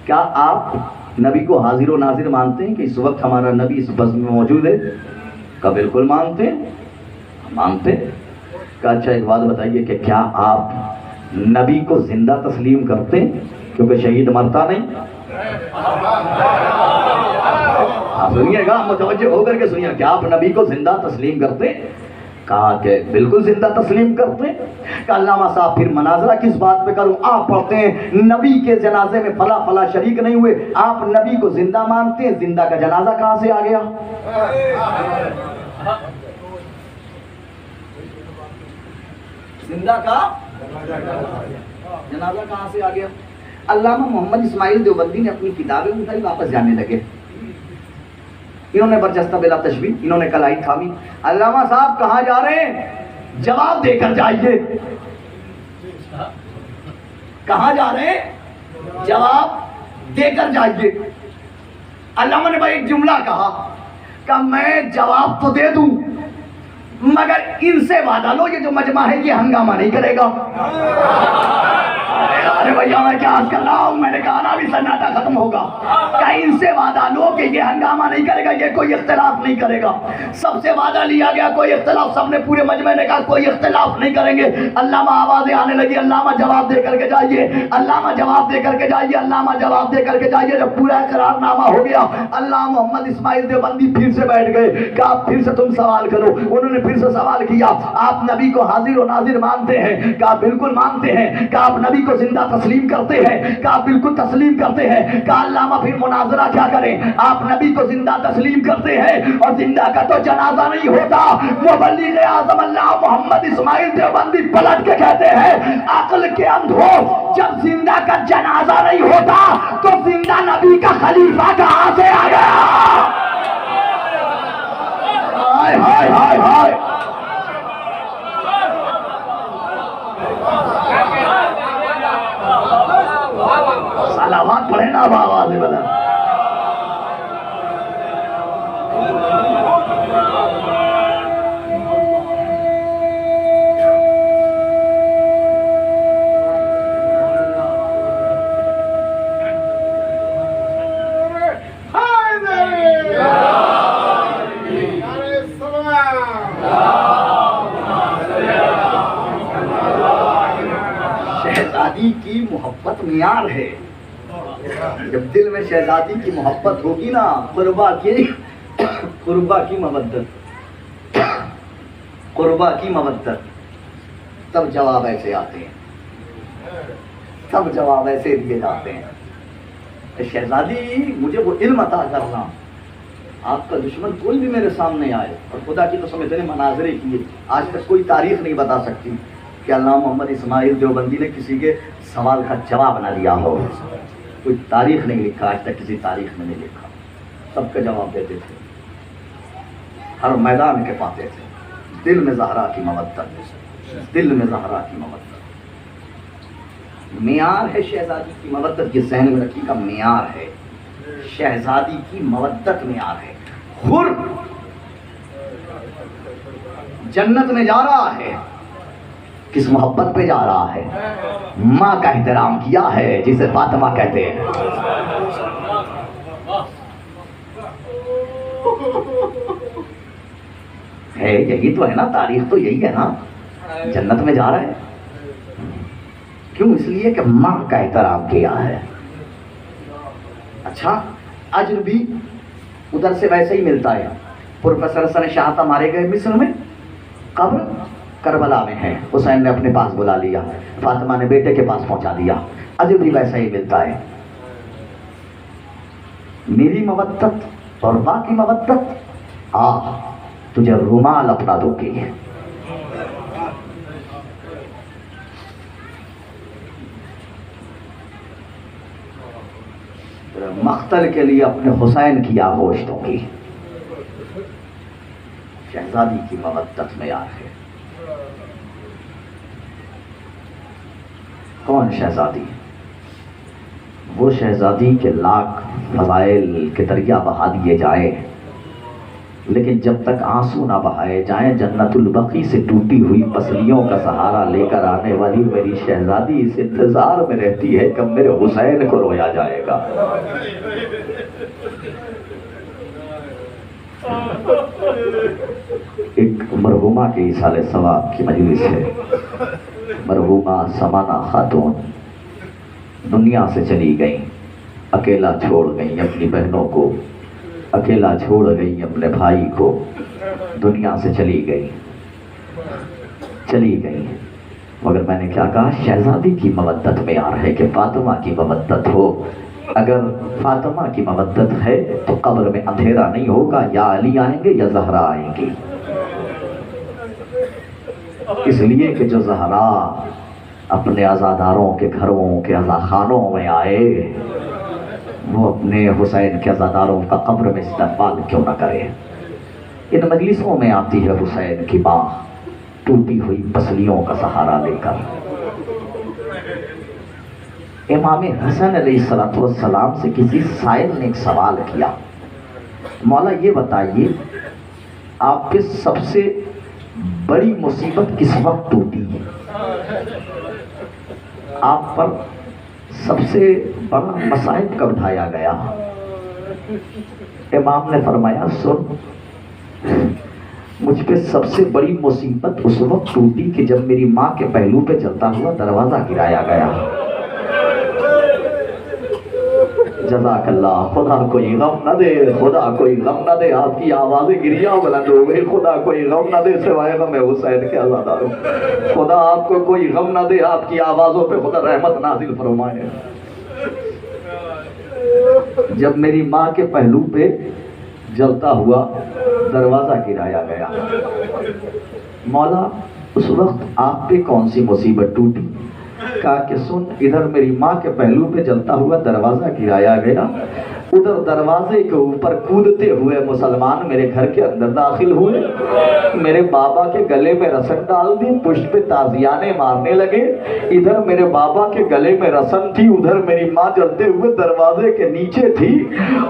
کیا آپ نبی کو حاضر و ناظر مانتے ہیں کہ اس وقت ہمارا نبی اس بزم میں موجود ہے؟ کہا بالکل مانتے ہیں. مانتے ہیں. کہا اچھا ایک بات بتائیے کہ کیا آپ نبی کو زندہ تسلیم کرتے ہیں کیونکہ شہید مرتا نہیں؟ سنیے گا متوجہ ہو کر کے سنیے. کیا آپ نبی کو زندہ تسلیم کرتے ہیں؟ کہا کہ بالکل زندہ تسلیم کرتے ہیں. کہ علامہ صاحب پھر مناظرہ کس بات پہ کروں؟ آپ پڑھتے ہیں نبی کے جنازے میں فلاں فلاں شریک نہیں ہوئے, آپ نبی کو زندہ مانتے ہیں, زندہ کا جنازہ کہاں سے آ گیا؟ زندہ کا جنازہ کہاں سے آ گیا؟ علامہ محمد اسماعیل دیوبندی نے اپنی کتابیں اٹھائی, واپس جانے لگے. انہوں نے برجستہ بلا تشبیہ, انہوں نے کلائی تھامی. علامہ صاحب کہاں جا رہے ہیں؟ جواب دے کر جائیے. کہاں جا رہے ہیں؟ جواب دے کر جائیے. علامہ نے بھائی ایک جملہ کہا کہ میں جواب تو دے دوں مگر ان سے وعدہ لو یہ جو مجمع ہے یہ ہنگامہ نہیں کرے گا. ارے بھیا میں کیا عرض کر رہا ہوں, میں نے کہا نا ابھی سناٹا ختم ہوگا. کہ ان سے وعدہ لو کہ یہ ہنگامہ نہیں کرے گا, یہ کوئی اختلاف نہیں کرے گا. سب سے وعدہ لیا گیا کوئی اختلاف, سب نے پورے مجمع نے کہا کوئی اختلاف نہیں کریں گے. علامہ آوازیں آنے لگی علامہ جواب دے کر کے جائیے, علامہ جواب دے کر کے جائیے, علامہ جواب دے کر کے جائیے. جب پورا اقرار نامہ ہو گیا علامہ محمد اسماعیل دیوبندی پھر سے بیٹھ گئے. کہا پھر سے تم سوال کرو. انہوں نے پھر سے سوال کیا آپ نبی کو حاضر و ناظر مانتے ہیں؟ کہا بالکل مانتے ہیں. کہا آپ نبی کو زندہ تسلیم کرتے ہیں؟ کہا بالکل تسلیم کرتے ہیں. کہا علامہ پھر مناظرہ کیا کریں؟ آپ نبی کو زندہ تسلیم کرتے ہیں اور زندہ کا تو جنازہ نہیں ہوتا. مبلغ اعظم علامہ محمد اسماعیل دیوبندی پلٹ کے کہتے ہیں عقل کے اندھو, جب زندہ کا جنازہ نہیں ہوتا تو زندہ نبی کا خلیفہ کہاں سے آ گیا؟ ہائے ہائے ہائے ہائے. سلامات پڑھے نا آواز بلا. شہزادی کی محبت معیار ہے. جب دل میں شہزادی کی محبت ہوگی نا, قربا کی مودت, قربا کی مودت, تب جواب ایسے آتے ہیں, تب جواب ایسے دیے جاتے ہیں. شہزادی مجھے وہ علم عطا کرنا, آپ کا دشمن کوئی بھی میرے سامنے آئے, اور خدا کی قسم اتنے مناظرے کیے, آج تک کوئی تاریخ نہیں بتا سکتی کہ علامہ محمد اسماعیل دیوبندی نے کسی کے سوال کا جواب نہ دیا ہو. کوئی تاریخ نہیں لکھا, آج تک کسی تاریخ میں نہیں لکھا. سب کا جواب دیتے تھے, ہر میدان کے پاتے تھے. دل میں زہرا کی مودت, دل میں زہرا کی مودت. معیار ہے شہزادی کی مودت, یہ ذہن میں رکھیے کا معیار ہے. شہزادی کی مودت معیار ہے. حر جنت میں جا رہا ہے, کس محبت پہ جا رہا ہے؟ ماں کا احترام کیا ہے جسے فاطمہ کہتے ہیں. ہے یہی تو ہے نا, تاریخ تو یہی ہے نا. جنت میں جا رہا ہے کیوں؟ اس لیے کہ ماں کا احترام کیا ہے. اچھا اجر بھی ادھر سے ویسے ہی ملتا ہے. پروفیسر حسن شاہتا مارے گئے مصر میں, قبر کربلا میں ہے, حسین نے اپنے پاس بلا لیا, فاطمہ نے بیٹے کے پاس پہنچا دیا. اجر بھی ویسا ہی ملتا ہے. میری مودت اور ماں کی مودت، تجھے رومال اپنا دو گی. مختل کے لیے اپنے حسین کی آغوش دوں گی. شہزادی کی مودت معیار ہے. کون شہزادی؟ وہ شہزادی کے لاکھ فضائل کے دریا بہا دیے جائیں، لیکن جب تک آنسو نہ بہائے جائیں جنت البقیع سے ٹوٹی ہوئی پسلیوں کا سہارا لے کر آنے والی میری شہزادی اس انتظار میں رہتی ہے کہ میرے حسین کو رویا جائے گا. ایک مرحومہ کے ایصال ثواب کی مجلس ہے. مرحومہ سمانہ خاتون دنیا سے چلی گئیں، اکیلا چھوڑ گئیں اپنی بہنوں کو، اکیلا چھوڑ گئی اپنے بھائی کو، دنیا سے چلی گئی. مگر میں نے کیا کہا؟ شہزادی کی مودت معیار ہے کہ فاطمہ کی مودت ہو. اگر فاطمہ کی مودت ہے تو قبر میں اندھیرا نہیں ہوگا، یا علی آئیں گے یا زہرا آئیں گی. اس لیے کہ جو زہرا اپنے عزاداروں کے گھروں کے عزاخانوں میں آئے، وہ اپنے حسین کے عزاداروں کا قبر میں استقبال کیوں نہ کرے؟ ان مجلسوں میں آتی ہے حسین کی ماں ٹوٹی ہوئی پسلیوں کا سہارا لے کر. امام حسن علیہ السلام سے کسی سائل نے ایک سوال کیا، مولا یہ بتائیے آپ پہ سب سے بڑی مصیبت کس وقت ٹوٹی؟ آپ پر سب سے بڑا مصائب کب ڈھایا گیا؟ امام نے فرمایا سن، مجھ پہ سب سے بڑی مصیبت اس وقت ٹوٹی کہ جب میری ماں کے پہلو پہ چلتا ہوا دروازہ گرایا گیا. جزاک اللہ. خدا کوئی غم نہ دے، خدا کوئی غم نہ دے. آپ کی آوازیں گریا بلند ہو گئی. خدا کوئی غم نہ دے سوائے غم حسین کے عزاداروں. خدا آپ کو کوئی غم نہ دے، آپ کی آوازوں پہ خدا رحمت نازل فرمائے. جب میری ماں کے پہلو پہ جلتا ہوا دروازہ گرایا گیا، مولا اس وقت آپ پہ کون سی مصیبت ٹوٹی؟ کہا کہ سن، ادھر میری ماں کے پہلو پہ جلتا ہوا دروازہ گرایا گیا، ادھر دروازے کے اوپر کودتے ہوئے مسلمان میرے گھر کے اندر داخل ہوئے، میرے بابا کے گلے میں رسن ڈال دی، پشت پہ تازیانے مارنے لگے. ادھر میرے بابا کے گلے میں رسن تھی، ادھر میری ماں جلتے ہوئے دروازے کے نیچے تھی،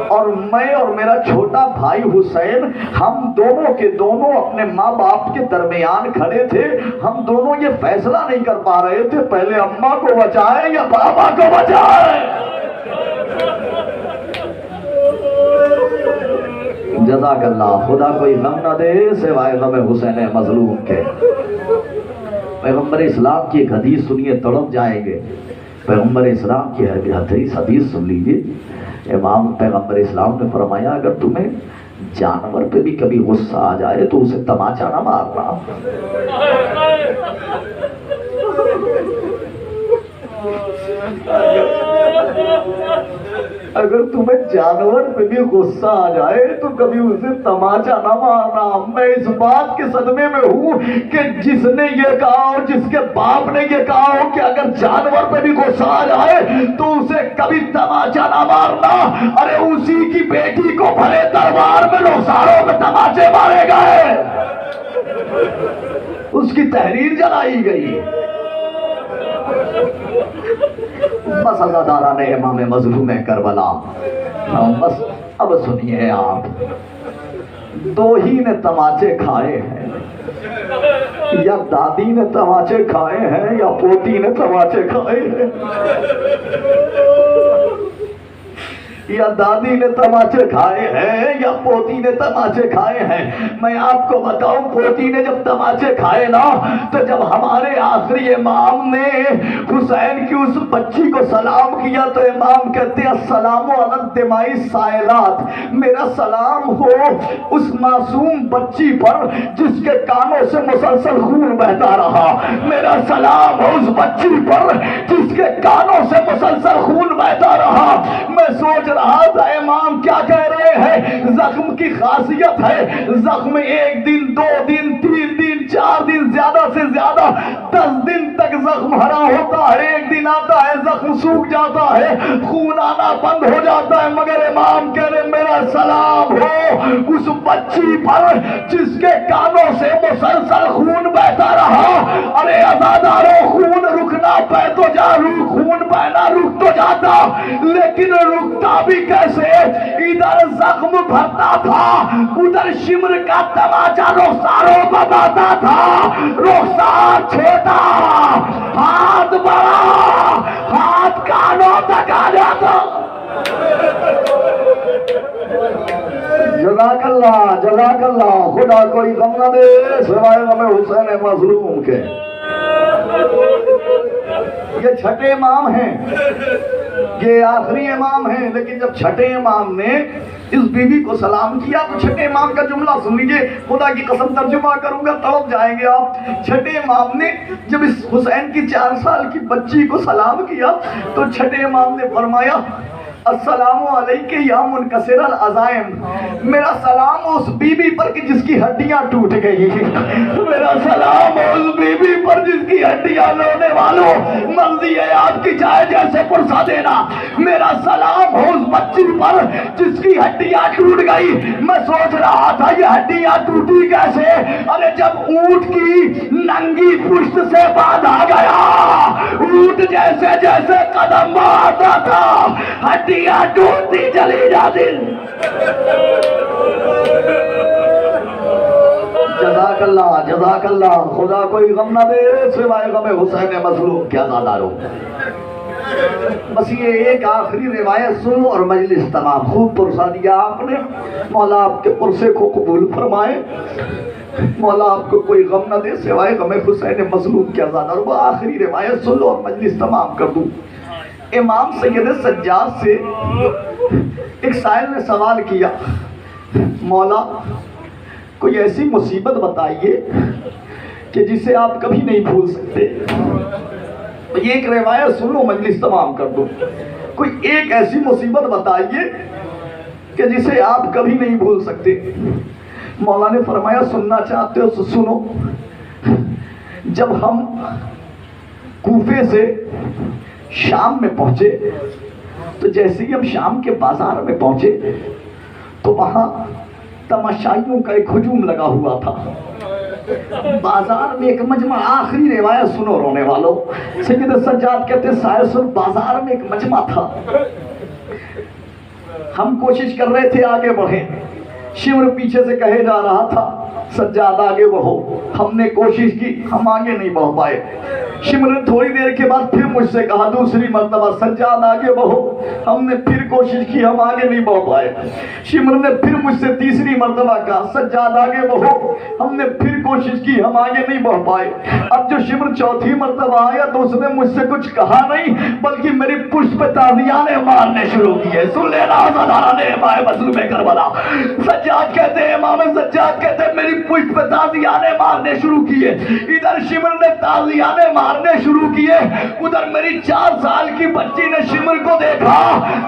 اور میں اور میرا چھوٹا بھائی حسین ہم دونوں کے دونوں اپنے ماں باپ کے درمیان کھڑے تھے. ہم دونوں یہ فیصلہ نہیں کر پا رہے تھے پہلے اماں کو بچائیں یا بابا کو بچائیں. جزاک اللہ. خدا کوئی غم نہ دے سوائے غم حسین مظلوم کے. پیغمبر اسلام کی ایک حدیث سنیے، تڑپ جائیں گے. پیغمبر اسلام کی حدیث سن لیجیے. امام پیغمبر اسلام نے فرمایا اگر تمہیں جانور پہ بھی کبھی غصہ آ جائے تو اسے تماچا نہ مارنا. اگر تمہیں جانور پہ بھی غصہ آ جائے تو کبھی اسے تماچا نہ مارنا. میں اس بات کے صدمے میں ہوں کہ جس نے یہ کہا اور جس کے باپ نے یہ کہا ہو کہ اگر جانور پہ بھی غصہ آ جائے تو اسے کبھی تماچا نہ مارنا. ارے اسی کی بیٹی کو بھلے دربار میں لوساروں میں تماچے مارے گئے، اس کی تحریر جلائی گئی. بس عزاداران امام مظلوم کربلا، بس اب سنیے آپ. دو ہی نے تماچے کھائے ہیں، یا دادی نے تماچے کھائے ہیں یا پوتی نے تماچے کھائے ہیں. یا دادی نے تماچے کھائے ہیں یا پوتی نے تماچے کھائے ہیں. میں آپ کو بتاؤں پوتی نے جب تماچے کھائے نا تو جب ہمارے آخری امام نے حسین کی اس بچی کو سلام کیا تو امام کہتے ہیں السلام علی الدماء السائلات، میرا سلام ہو اس معصوم بچی پر جس کے کانوں سے مسلسل خون بہتا رہا. میرا سلام ہو اس بچی پر جس کے کانوں سے مسلسل خون بہتا رہا. میں سوچ رہا رہا تھا امام کیا کہہ رہے ہیں؟ زخم کی خاصیت ہے، زخم 1 دن 2 دن 3 دن 4 دن زیادہ سے زیادہ 10 دن تک زخم ہرا ہوتا ہے، 1 دن آتا ہے زخم سوکھ جاتا ہے، خون آنا بند ہو جاتا ہے، مگر امام کہہ رہے میرا سلام ہو اس بچی پر جس کے کانوں سے مسلسل خون بہتا رہا۔ ارے عزادارو خون رکنا پہ تو جا، خون بہنا رک تو جاتا، لیکن رکتا بھی کیسے؟ ادھر زخم بھرتا تھا، ادھر شمر کا تماچا رخساروں پر آتا تھا، رخسار چھوٹا ہاتھ بڑا، ہاتھ کانوں تک آ جاتا۔ جزاک اللہ، خدا کوئی غم نہ دے سوائے غم حسین مظلوم کے۔ یہ چھٹے امام ہیں، یہ آخری امام ہیں، لیکن جب چھٹے امام نے اس بی بی کو سلام کیا تو چھٹے امام کا جملہ سن لیجئے، خدا کی قسم ترجمہ کروں گا تڑپ جائیں گے آپ۔ چھٹے امام نے جب اس حسین کی 4 سال کی بچی کو سلام کیا تو چھٹے امام نے فرمایا السلام علیکہ یا منکسر العظائم، میرا سلام اس بی بی پر کہ جس کی ہڈیاں ٹوٹ گئی، میرا سلام اس بی بی پر جس کی ہڈیاں رونے والوں مرضی ہے آپ کی چاہے جیسے پرسا دینا، میرا سلام اس بچی پر جس کی ہڈیاں ٹوٹ گئی۔ میں سوچ رہا تھا یہ ہڈیاں ٹوٹی کیسے؟ ارے جب اونٹ کی ننگی پشت سے باندھا گیا، اونٹ جیسے جیسے قدم مارتا تھا ہڈیاں ٹوٹتی چلی جاتی۔ جزاک اللہ، خدا کوئی غم نہ دے سوائے غم حسین مظلوم کیا زادارو۔ بس یہ ایک آخری روایت سنو اور مجلس تمام۔ خوب پرسا دیا آپ نے، مولا آپ کے پرسے کو قبول فرمائے، مولا آپ کو کوئی غم نہ دے سوائے غم حسین مظلوم کیا زادارو۔ وہ آخری روایت سن لو اور مجلس تمام کر دوں۔ امام سید سجاد سے ایک سائل نے سوال کیا مولا کوئی ایسی مصیبت بتائیے کہ جسے آپ کبھی نہیں بھول سکتے۔ یہ ایک روایت سنو مجلس تمام کر دو۔ کوئی ایک ایسی مصیبت بتائیے کہ جسے آپ کبھی نہیں بھول سکتے۔ مولا نے فرمایا سننا چاہتے ہو تو سنو۔ جب ہم کوفے سے شام میں پہنچے تو جیسے ہی ہم شام کے بازار میں پہنچے تو وہاں تماشائیوں کا ایک ہجوم لگا ہوا تھا۔ بازار میں ایک مجمع، آخری روایت سنو رونے والوں، سید سجاد کہتے ہیں سائر بازار میں ایک مجمع تھا، ہم کوشش کر رہے تھے آگے بڑھیں، شمر پیچھے سے کہے جا رہا تھا سجاد آگے بڑھو، ہم نے کوشش کی ہم آگے نہیں بڑھ پائے۔ شمر نے تھوڑی دیر کے بعد پھر مجھ سے کہا دوسری مرتبہ سجاد آگے بڑھو، ہم نے پھر کوشش کی ہم آگے نہیں بڑھ پائے۔ شمر نے پھر مجھ سے تیسری مرتبہ کہا سجاد آگے بڑھو، ہم نے پھر کوشش کی ہم آگے نہیں بڑھ پائے۔ اب جو شمر چوتھی مرتبہ آیا تو اس نے مجھ سے کچھ کہا نہیں بلکہ میری پشت پہ تازیانے مارنے شروع کیے۔ سن لینا نے امام مظلوم کربلا، سجاد کہتے ہیں امام سجاد کہتے ہیں میری پشت پہ تازیانے مارنے شروع کیے۔ ادھر شمر نے تازیانے مارنے شروع کیے، ادھر میری 4 سال کی بچی نے شمر کو دیکھا،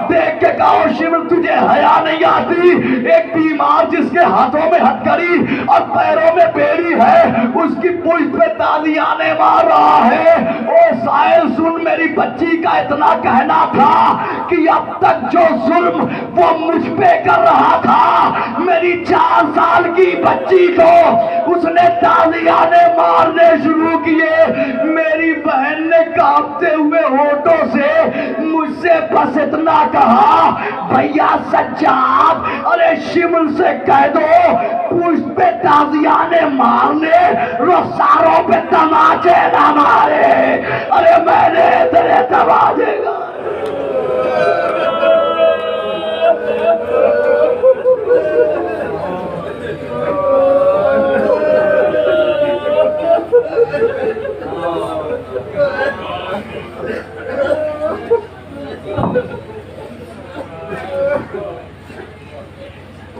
دیکھ کے کہا شمر تجھے حیا نہیں آتی؟ ایک بیمار جس کے ہاتھوں میں ہتھکڑی اور پیروں میں بیڑی ہے اس کی پشت پہ تازیانے مار رہا ہے۔ او سائل سن، میری بچی کا اتنا کہنا تھا کہ اب تک جو ظلم وہ مجھ پہ کر رہا تھا، میری 4 سال کی بچی کو اس نے تازیانے مارنے شروع کیے۔ میری بہن نے کانپتے ہوئے ہونٹوں سے مجھ سے بس اتنا کہا بھیا سجاد ارے شمل سے کہہ دو پشت پہ تازیانے مارنے، رخساروں پہ تماچے نہ مارے۔ ارے میں نے تیرے تماچے گا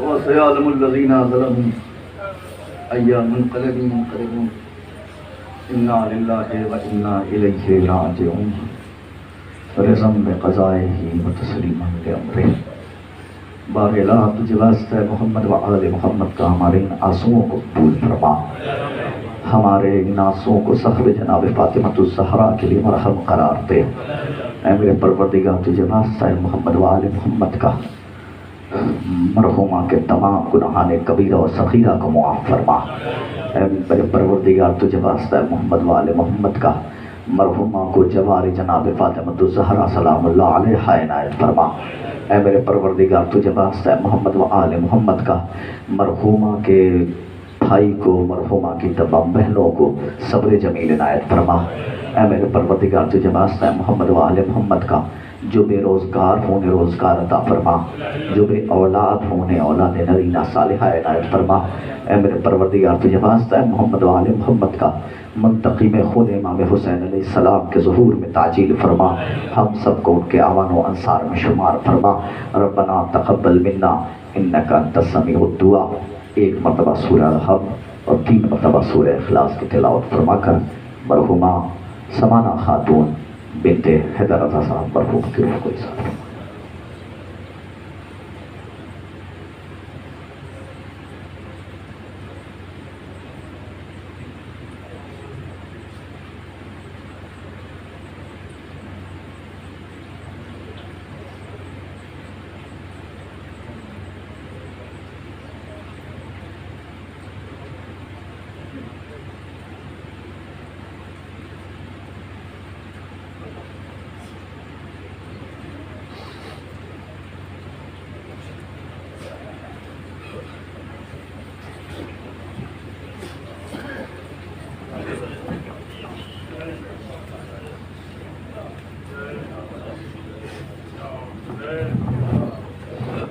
وَسَيَعْلَمُ الَّذِينَ ظَلَمُوا أَيَّ مُنقَلَبٍ يَنقَلِبُونَ إِنَّا لِلَّهِ وَإِنَّا إِلَيْهِ رَاجِعُونَ رِضًا بِقَضَائِهِ وَتَسْلِيمًا لِأَمْرِهِ۔ باغلا تجھے واسطہ محمد و آل محمد کا ہمارے ان آنسوؤں کو قبول فرما، ہمارے ان آنسوؤں کو صحب جناب فاطمۃ الزہرا کے لیے مرہم قرار دے۔ اے میرے پروردگار تجھے واسطہ محمد و آل محمد کا مرحومہ کے تمام گناہان کبیرہ و صغیرہ کو معاف فرما۔ اے میرے پروردگار تجھے واسطہ محمد و آل محمد کا مرحومہ کو جوار جناب فاطمۃ الزہرا سلام اللہ علیہ عنایت فرما۔ اے میرے پروردگار تجھے واسطہ محمد و آل محمد کا مرحومہ کے بھائی کو، مرحومہ کی تمام بہنوں کو صبر جمیل عنایت فرما۔ اے میرے پروردگار تجھے واسطہ محمد و آل محمد کا جو بے روزگار ہوں انہیں روزگار عطا فرما، جو بے اولاد ہوں انہیں اولاد نرینہ صالحہ عنایت فرما۔ اے میرے پروردگار تجھے واسطہ محمد و آل محمد کا منتقم خود امام حسین علیہ السلام کے ظہور میں تعجیل فرما، ہم سب کو ان کے اعوان و انصار میں شمار فرما۔ ربنا تقبل منا انک انت السمیع الدعاء۔ ایک مرتبہ سورہ الحمد اور 3 مرتبہ سورہ اخلاص کی تلاوت فرما کر مرحومہ سمانہ خاتون بنت حیدر رضا صاحب مرحوم کی روح کو اظہار فرما۔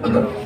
Amen.